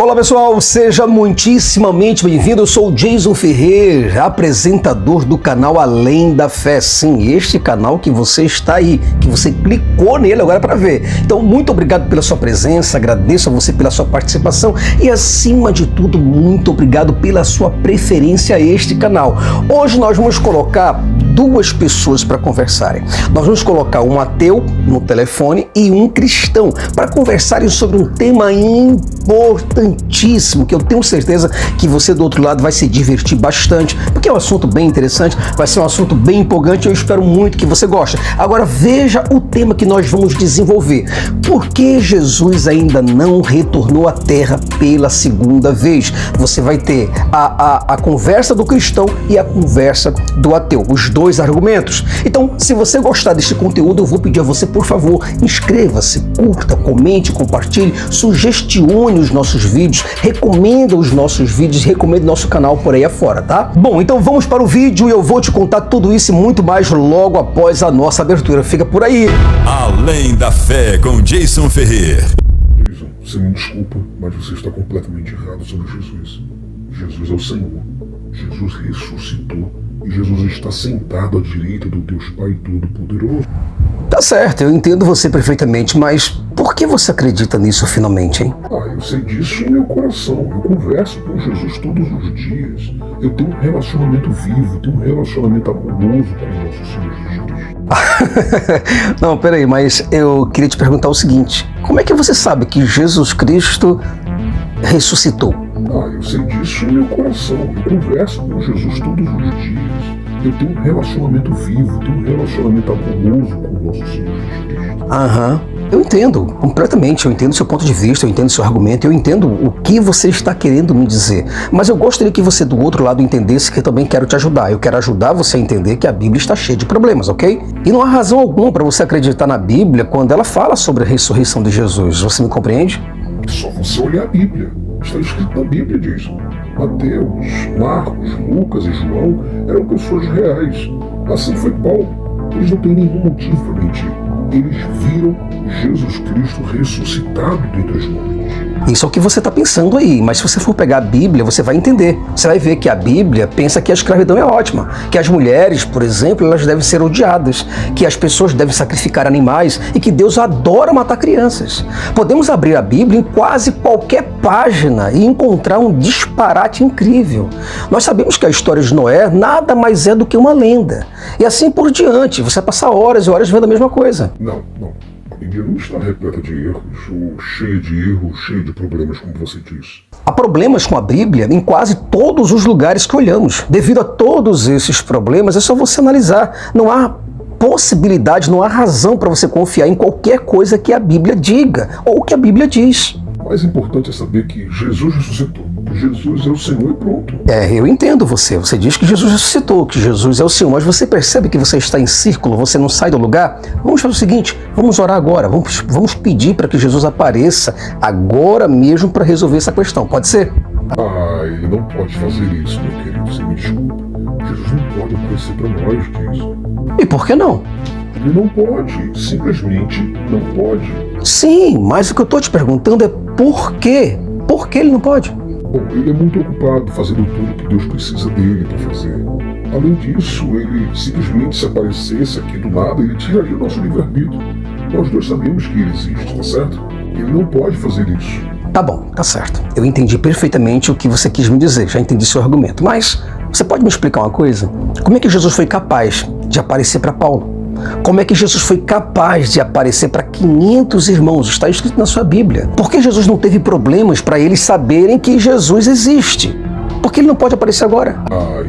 Olá pessoal, seja muitíssimamente bem-vindo. Eu sou o Jason Ferrer, apresentador do canal Além da Fé. Sim, este canal que você está aí, que você clicou nele agora para ver. Então, muito obrigado pela sua presença, agradeço a você pela sua participação e, acima de tudo, muito obrigado pela sua preferência a este canal. Hoje nós vamos colocar duas pessoas para conversarem. Nós vamos colocar um ateu no telefone e um cristão para conversarem sobre um tema importantíssimo, que eu tenho certeza que você do outro lado vai se divertir bastante, porque é um assunto bem interessante, vai ser um assunto bem empolgante, eu espero muito que você goste. Agora veja o tema que nós vamos desenvolver. Por que Jesus ainda não retornou à Terra pela segunda vez? Você vai ter a conversa do cristão e a conversa do ateu, os dois argumentos. Então, se você gostar deste conteúdo, eu vou pedir a você, por favor, inscreva-se, curta, comente, compartilhe, sugestione os nossos vídeos, recomenda os nossos vídeos, recomenda o nosso canal por aí afora, tá? Bom, então vamos para o vídeo e eu vou te contar tudo isso e muito mais logo após a nossa abertura. Fica por aí. Além da Fé com Jason Ferrer. Jason, você me desculpa, mas você está completamente errado sobre Jesus. Jesus é o Senhor. Jesus ressuscitou e Jesus está sentado à direita do Deus Pai Todo-Poderoso. Tá certo, eu entendo você perfeitamente, mas por que você acredita nisso finalmente, hein? Eu sei disso em meu coração. Eu converso com Jesus todos os dias. Eu tenho um relacionamento vivo, tenho um relacionamento amoroso com o nosso Senhor Jesus Cristo. Não, peraí, mas eu queria te perguntar o seguinte: como é que você sabe que Jesus Cristo ressuscitou? Eu sei disso em meu coração. Eu converso com Jesus todos os dias. Eu tenho um relacionamento vivo, tenho um relacionamento amoroso com o nosso Senhor Jesus Cristo. Aham. Eu entendo completamente, eu entendo seu ponto de vista, eu entendo seu argumento, eu entendo o que você está querendo me dizer. Mas eu gostaria que você do outro lado entendesse que eu também quero te ajudar. Eu quero ajudar você a entender que a Bíblia está cheia de problemas, ok? E não há razão alguma para você acreditar na Bíblia quando ela fala sobre a ressurreição de Jesus. Você me compreende? Só você olhar a Bíblia. Está escrito na Bíblia, diz: Mateus, Marcos, Lucas e João eram pessoas reais. Assim foi Paulo. Eles não têm nenhum motivo para mentir. Eles viram Jesus Cristo ressuscitado dentre os mortos. Isso é o que você está pensando aí, mas se você for pegar a Bíblia, você vai entender. Você vai ver que a Bíblia pensa que a escravidão é ótima, que as mulheres, por exemplo, elas devem ser odiadas, que as pessoas devem sacrificar animais e que Deus adora matar crianças. Podemos abrir a Bíblia em quase qualquer página e encontrar um disparate incrível. Nós sabemos que a história de Noé nada mais é do que uma lenda. E assim por diante, você vai passar horas e horas vendo a mesma coisa. Não. A Bíblia não está repleta de erros, ou cheia de erros, cheia de problemas, como você disse. Há problemas com a Bíblia em quase todos os lugares que olhamos. Devido a todos esses problemas, é só você analisar. Não há possibilidade, não há razão para você confiar em qualquer coisa que a Bíblia diga ou que a Bíblia diz. O mais importante é saber que Jesus ressuscitou. Jesus é o Senhor e pronto. Eu entendo você. Você diz que Jesus ressuscitou, que Jesus é o Senhor, mas você percebe que você está em círculo, você não sai do lugar? Vamos fazer o seguinte, vamos orar agora, vamos pedir para que Jesus apareça agora mesmo para resolver essa questão, pode ser? Ele não pode fazer isso, meu querido, você me desculpa. Jesus não pode aparecer para nós, disso. E por que não? Ele não pode, simplesmente não pode. Sim, mas o que eu estou te perguntando é por quê? Por que ele não pode? Bom, ele é muito ocupado fazendo tudo que Deus precisa dele para fazer. Além disso, ele simplesmente se aparecesse aqui do nada, ele tiraria o nosso livre-arbítrio. Nós dois sabemos que ele existe, tá certo? Ele não pode fazer isso. Tá bom, tá certo. Eu entendi perfeitamente o que você quis me dizer, já entendi seu argumento. Mas você pode me explicar uma coisa? Como é que Jesus foi capaz de aparecer para Paulo? Como é que Jesus foi capaz de aparecer para 500 irmãos? Está escrito na sua Bíblia. Por que Jesus não teve problemas para eles saberem que Jesus existe? Por que ele não pode aparecer agora?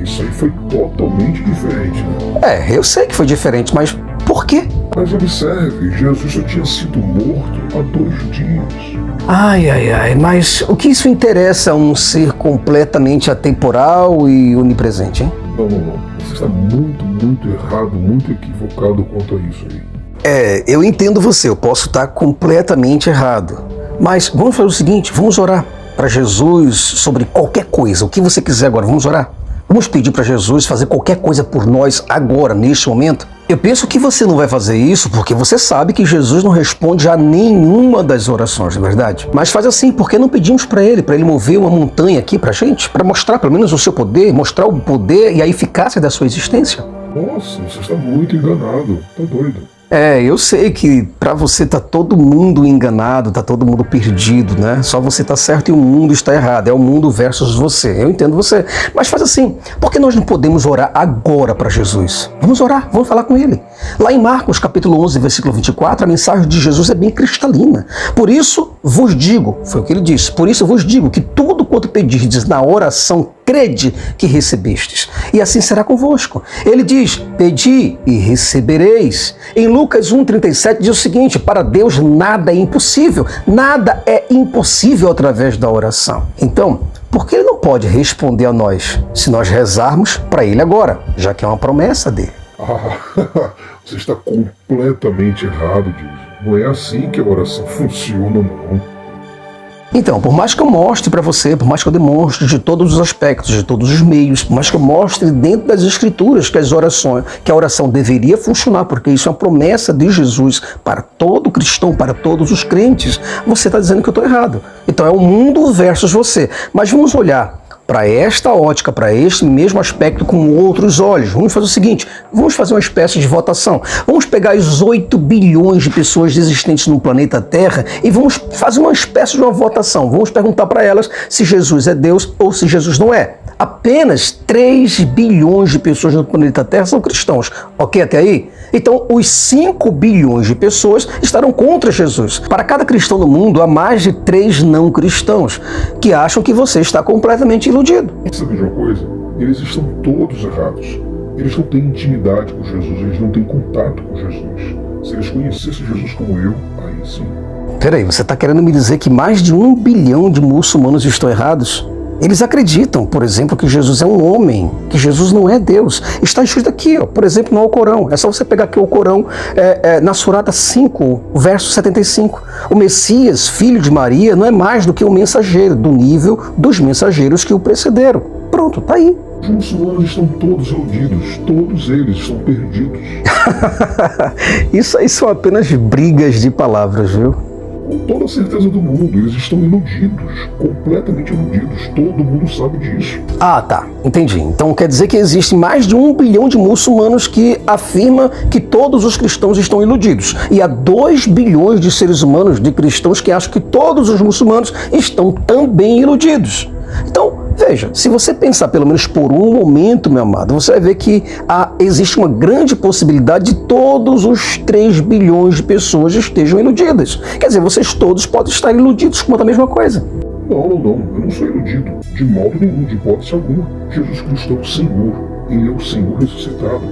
Isso aí foi totalmente diferente, né? Eu sei que foi diferente, mas por quê? Mas observe, Jesus só tinha sido morto há 2 dias. Mas o que isso interessa a um ser completamente atemporal e onipresente, hein? Não. Você está muito errado, muito equivocado quanto a isso aí. Eu entendo você, eu posso estar completamente errado. Mas vamos fazer o seguinte, vamos orar para Jesus sobre qualquer coisa, o que você quiser agora, vamos orar? Vamos pedir para Jesus fazer qualquer coisa por nós agora, neste momento? Eu penso que você não vai fazer isso porque você sabe que Jesus não responde a nenhuma das orações, não é verdade? Mas faz assim, porque não pedimos para ele mover uma montanha aqui pra gente, para mostrar pelo menos o seu poder, mostrar o poder e a eficácia da sua existência? Nossa, você está muito enganado. Tá doido. Eu sei que pra você tá todo mundo enganado, tá todo mundo perdido, né? Só você tá certo e o mundo está errado. É o mundo versus você. Eu entendo você. Mas faz assim, por que nós não podemos orar agora para Jesus? Vamos orar, vamos falar com ele. Lá em Marcos, capítulo 11, versículo 24, a mensagem de Jesus é bem cristalina. Por isso vos digo, foi o que ele disse, por isso vos digo que tudo quanto pedirdes na oração, crede que recebestes, e assim será convosco. Ele diz, pedi e recebereis. Em Lucas 1,37 diz o seguinte, para Deus nada é impossível, nada é impossível através da oração. Então, por que ele não pode responder a nós, se nós rezarmos para ele agora, já que é uma promessa dele? Você está completamente errado, Jason. Não é assim que a oração funciona, não. Então, por mais que eu mostre para você, por mais que eu demonstre de todos os aspectos, de todos os meios, por mais que eu mostre dentro das Escrituras que a oração deveria funcionar, porque isso é uma promessa de Jesus para todo cristão, para todos os crentes, você está dizendo que eu estou errado. Então é o mundo versus você. Mas vamos olhar para esta ótica, para este mesmo aspecto com outros olhos. Vamos fazer o seguinte, vamos fazer uma espécie de votação. Vamos pegar os 8 bilhões de pessoas existentes no planeta Terra e vamos fazer uma espécie de uma votação. Vamos perguntar para elas se Jesus é Deus ou se Jesus não é. Apenas 3 bilhões de pessoas no planeta Terra são cristãos. Ok até aí? Então, os 5 bilhões de pessoas estarão contra Jesus. Para cada cristão do mundo, há mais de 3 não cristãos que acham que você está completamente iludido. Sabe de uma coisa? Eles estão todos errados. Eles não têm intimidade com Jesus, eles não têm contato com Jesus. Se eles conhecessem Jesus como eu, aí sim. Peraí, você está querendo me dizer que mais de 1 bilhão de muçulmanos estão errados? Eles acreditam, por exemplo, que Jesus é um homem, que Jesus não é Deus. Está escrito aqui, por exemplo, no Alcorão. É só você pegar aqui o Alcorão, na Surata 5, verso 75. O Messias, filho de Maria, não é mais do que um mensageiro, do nível dos mensageiros que o precederam. Pronto, tá aí. Os muçulmanos estão todos iludidos, todos eles estão perdidos. Isso aí são apenas brigas de palavras, viu? Com toda a certeza do mundo, eles estão iludidos, completamente iludidos, todo mundo sabe disso. Ah, tá, entendi. Então quer dizer que existe mais de 1 bilhão de muçulmanos que afirma que todos os cristãos estão iludidos. E há 2 bilhões de seres humanos, de cristãos, que acham que todos os muçulmanos estão também iludidos. Então, veja, se você pensar pelo menos por um momento, meu amado, você vai ver que existe uma grande possibilidade de todos os 3 bilhões de pessoas estejam iludidas. Quer dizer, vocês todos podem estar iludidos com a mesma coisa. Não, eu não sou iludido, de modo nenhum, de hipótese alguma. Jesus Cristo é o Senhor, Ele é o Senhor ressuscitado.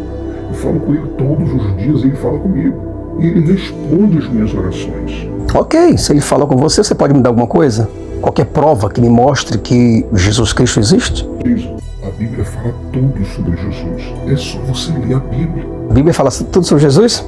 Eu falo com Ele todos os dias, Ele fala comigo. E Ele responde as minhas orações. Ok, se Ele fala com você, você pode me dar alguma coisa? Qualquer prova que me mostre que Jesus Cristo existe? Isso, a Bíblia fala tudo sobre Jesus. É só você ler a Bíblia. A Bíblia fala tudo sobre Jesus?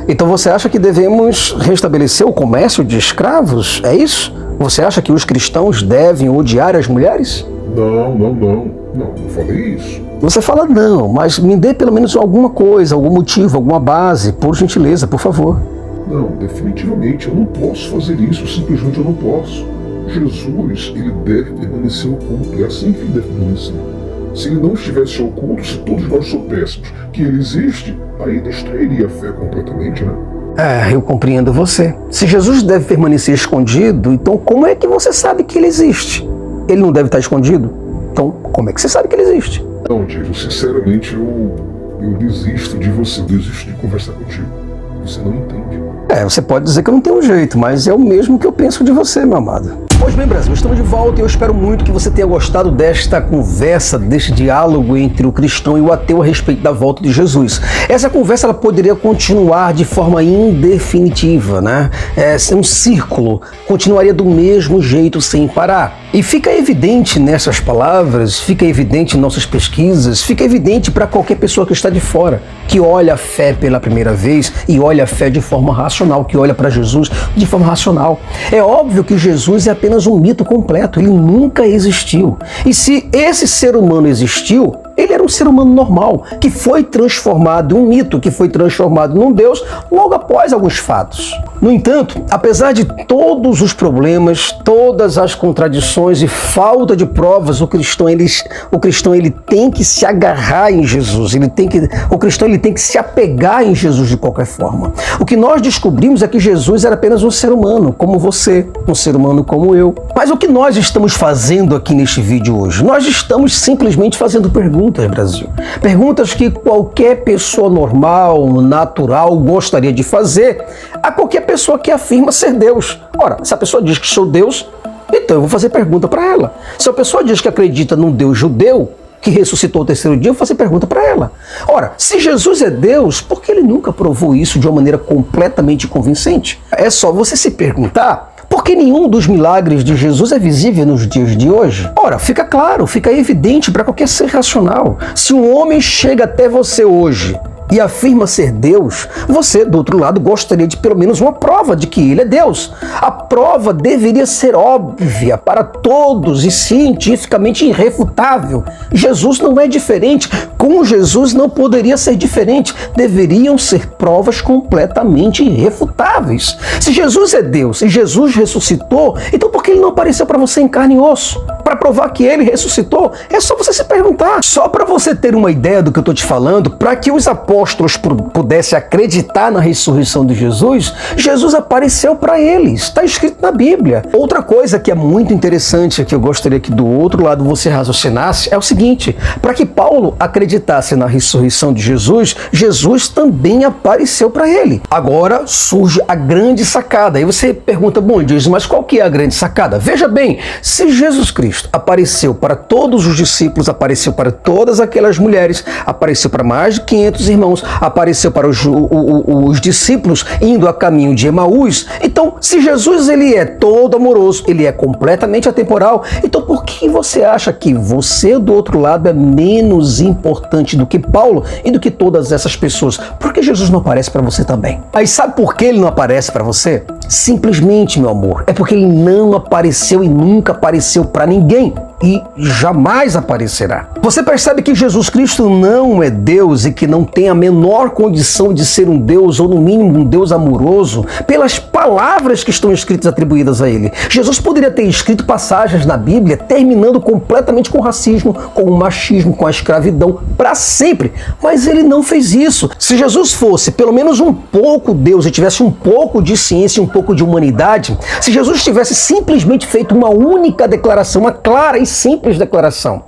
Então você acha que devemos restabelecer o comércio de escravos? É isso? Você acha que os cristãos devem odiar as mulheres? Não falei isso. Você fala não, mas me dê pelo menos alguma coisa, algum motivo, alguma base, por gentileza, por favor. Não, definitivamente eu não posso fazer isso, simplesmente eu não posso. Jesus, ele deve permanecer oculto, é assim que ele deve permanecer. Se ele não estivesse oculto, se todos nós soubéssemos que ele existe, aí destruiria a fé completamente, né? Eu compreendo você. Se Jesus deve permanecer escondido, então como é que você sabe que ele existe? Ele não deve estar escondido? Então, como é que você sabe que ele existe? Não, Diego, sinceramente eu desisto de você, desisto de conversar contigo. Você não entende. Você pode dizer que eu não tenho jeito, mas é o mesmo que eu penso de você, meu amado. Pois bem, Brasil, estamos de volta e eu espero muito que você tenha gostado desta conversa, deste diálogo entre o cristão e o ateu a respeito da volta de Jesus. Essa conversa ela poderia continuar de forma indefinitiva, né? Um círculo, continuaria do mesmo jeito sem parar. E fica evidente nessas palavras, fica evidente em nossas pesquisas, fica evidente para qualquer pessoa que está de fora, que olha a fé pela primeira vez e olha a fé de forma racional. racional, que olha para Jesus de forma racional. É óbvio que Jesus é apenas um mito completo, ele nunca existiu. E se esse ser humano existiu, ele era um ser humano normal, que foi transformado em um mito, que foi transformado num Deus logo após alguns fatos. No entanto, apesar de todos os problemas, todas as contradições e falta de provas, o cristão ele tem que se agarrar em Jesus, o cristão ele tem que se apegar em Jesus de qualquer forma. O que nós descobrimos é que Jesus era apenas um ser humano, como você, um ser humano como eu. Mas o que nós estamos fazendo aqui neste vídeo hoje? Nós estamos simplesmente fazendo perguntas, Brasil. Perguntas que qualquer pessoa normal, natural, gostaria de fazer a qualquer pessoa que afirma ser Deus. Ora, se a pessoa diz que sou Deus, então eu vou fazer pergunta para ela. Se a pessoa diz que acredita num Deus judeu, que ressuscitou ao terceiro dia, eu vou fazer pergunta para ela. Ora, se Jesus é Deus, por que ele nunca provou isso de uma maneira completamente convincente? É só você se perguntar por que nenhum dos milagres de Jesus é visível nos dias de hoje? Ora, fica claro, fica evidente para qualquer ser racional. Se um homem chega até você hoje e afirma ser Deus, você, do outro lado, gostaria de pelo menos uma prova de que ele é Deus. A prova deveria ser óbvia para todos e cientificamente irrefutável. Jesus não é diferente. Com Jesus não poderia ser diferente. Deveriam ser provas completamente irrefutáveis. Se Jesus é Deus e Jesus ressuscitou, então por que ele não apareceu para você em carne e osso? Para provar que ele ressuscitou? É só você se perguntar. Só para você ter uma ideia do que eu estou te falando, para que os apóstolos pudessem acreditar na ressurreição de Jesus, Jesus apareceu para eles. Está escrito na Bíblia. Outra coisa que é muito interessante, que eu gostaria que do outro lado você raciocinasse, é o seguinte: para que Paulo acreditasse na ressurreição de Jesus, Jesus também apareceu para ele. Agora surge a grande sacada. Aí você pergunta, bom, Deus, mas qual que é a grande sacada? Veja bem, se Jesus Cristo apareceu para todos os discípulos, apareceu para todas aquelas mulheres, apareceu para mais de 500 irmãos, apareceu para os discípulos indo a caminho de Emaús. Então, se Jesus ele é todo amoroso, ele é completamente atemporal, então por que você acha que você do outro lado é menos importante do que Paulo e do que todas essas pessoas? Por que Jesus não aparece para você também? Aí sabe por que ele não aparece para você? Simplesmente, meu amor, é porque ele não apareceu e nunca apareceu para ninguém e jamais aparecerá. Você percebe que Jesus Cristo não é Deus e que não tem a menor condição de ser um Deus, ou no mínimo um Deus amoroso, pelas palavras que estão escritas atribuídas a ele. Jesus poderia ter escrito passagens na Bíblia terminando completamente com o racismo, com o machismo, com a escravidão, para sempre, mas ele não fez isso. Se Jesus fosse pelo menos um pouco Deus e tivesse um pouco de ciência e um pouco de humanidade, se Jesus tivesse simplesmente feito uma única declaração, uma clara e simples declaração: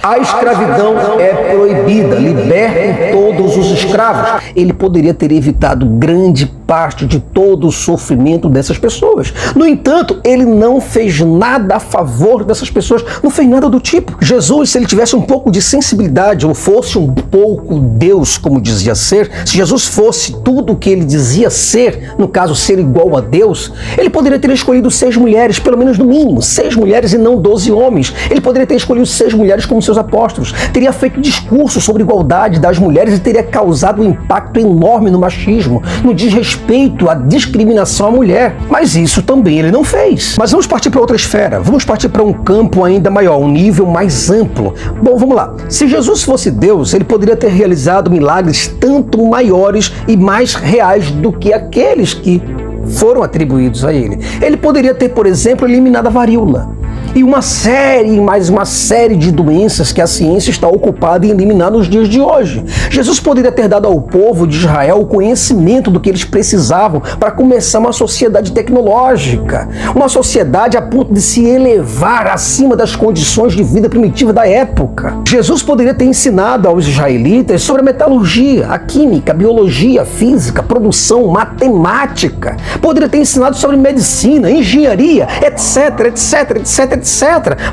a escravidão é proibida, libertem todos os escravos, ele poderia ter evitado grande parte de todo o sofrimento dessas pessoas. No entanto, ele não fez nada a favor dessas pessoas, não fez nada do tipo. Jesus, se ele tivesse um pouco de sensibilidade ou fosse um pouco Deus, como dizia ser, se Jesus fosse tudo o que ele dizia ser, no caso ser igual a Deus, ele poderia ter escolhido 6 mulheres, pelo menos no mínimo, 6 mulheres e não 12 homens. Ele poderia ter escolhido 6 mulheres como seus apóstolos, teria feito discurso sobre igualdade das mulheres e teria causado um impacto enorme no machismo, no desrespeito à discriminação à mulher. Mas isso também ele não fez. Mas vamos partir para outra esfera, vamos partir para um campo ainda maior, um nível mais amplo. Bom, vamos lá. Se Jesus fosse Deus, ele poderia ter realizado milagres tanto maiores e mais reais do que aqueles que foram atribuídos a ele. Ele poderia ter, por exemplo, eliminado a varíola e mais uma série de doenças que a ciência está ocupada em eliminar nos dias de hoje. Jesus poderia ter dado ao povo de Israel o conhecimento do que eles precisavam para começar uma sociedade tecnológica, uma sociedade a ponto de se elevar acima das condições de vida primitiva da época. Jesus poderia ter ensinado aos israelitas sobre a metalurgia, a química, a biologia, a física, a produção, matemática. Poderia ter ensinado sobre medicina, engenharia, etc, etc, etc, etc.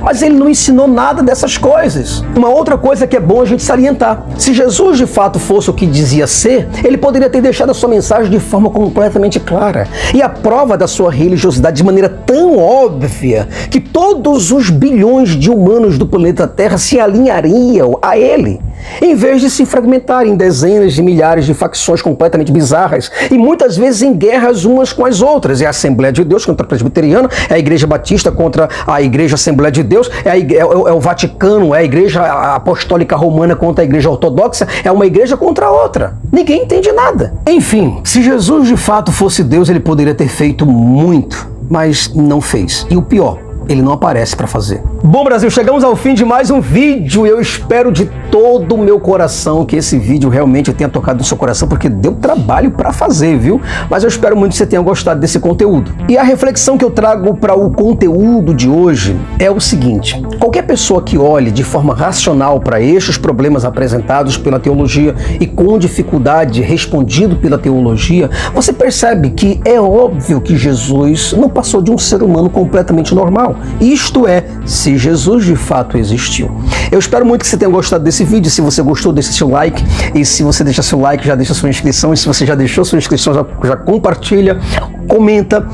Mas ele não ensinou nada dessas coisas. Uma outra coisa que é bom a gente salientar: se Jesus de fato fosse o que dizia ser, ele poderia ter deixado a sua mensagem de forma completamente clara e a prova da sua religiosidade de maneira tão óbvia que todos os bilhões de humanos do planeta Terra se alinhariam a ele. em vez de se fragmentar em dezenas de milhares de facções completamente bizarras e muitas vezes em guerras umas com as outras. É a Assembleia de Deus contra a Presbiteriana, é a Igreja Batista contra a Igreja Assembleia de Deus, é o Vaticano, é a Igreja Apostólica Romana contra a Igreja Ortodoxa, é uma igreja contra a outra. Ninguém entende nada. Enfim, se Jesus de fato fosse Deus, ele poderia ter feito muito, mas não fez. E o pior, ele não aparece para fazer. Bom, Brasil, chegamos ao fim de mais um vídeo. Eu espero de todo o meu coração que esse vídeo realmente tenha tocado no seu coração, porque deu trabalho para fazer, viu? Mas eu espero muito que você tenha gostado desse conteúdo. E a reflexão que eu trago para o conteúdo de hoje é o seguinte: qualquer pessoa que olhe de forma racional para estes problemas apresentados pela teologia e com dificuldade respondido pela teologia, você percebe que é óbvio que Jesus não passou de um ser humano completamente normal. Isto é, se Jesus de fato existiu. Eu espero muito que você tenha gostado desse vídeo. Se você gostou, deixa seu like. E se você deixar seu like, já deixa sua inscrição. E se você já deixou sua inscrição, já compartilha, comenta,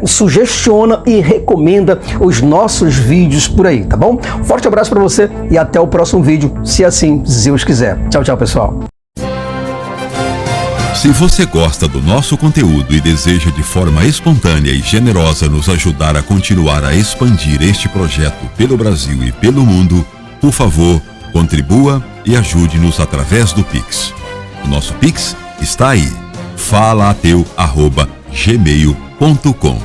sugestiona e recomenda os nossos vídeos por aí, tá bom? Forte abraço para você e até o próximo vídeo, se assim Deus quiser. Tchau, tchau, pessoal. Se você gosta do nosso conteúdo e deseja de forma espontânea e generosa nos ajudar a continuar a expandir este projeto pelo Brasil e pelo mundo, por favor, contribua e ajude-nos através do Pix. O nosso Pix está aí, falaateu@gmail.com.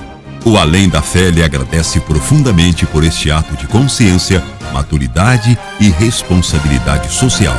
O Além da Fé lhe agradece profundamente por este ato de consciência, maturidade e responsabilidade social.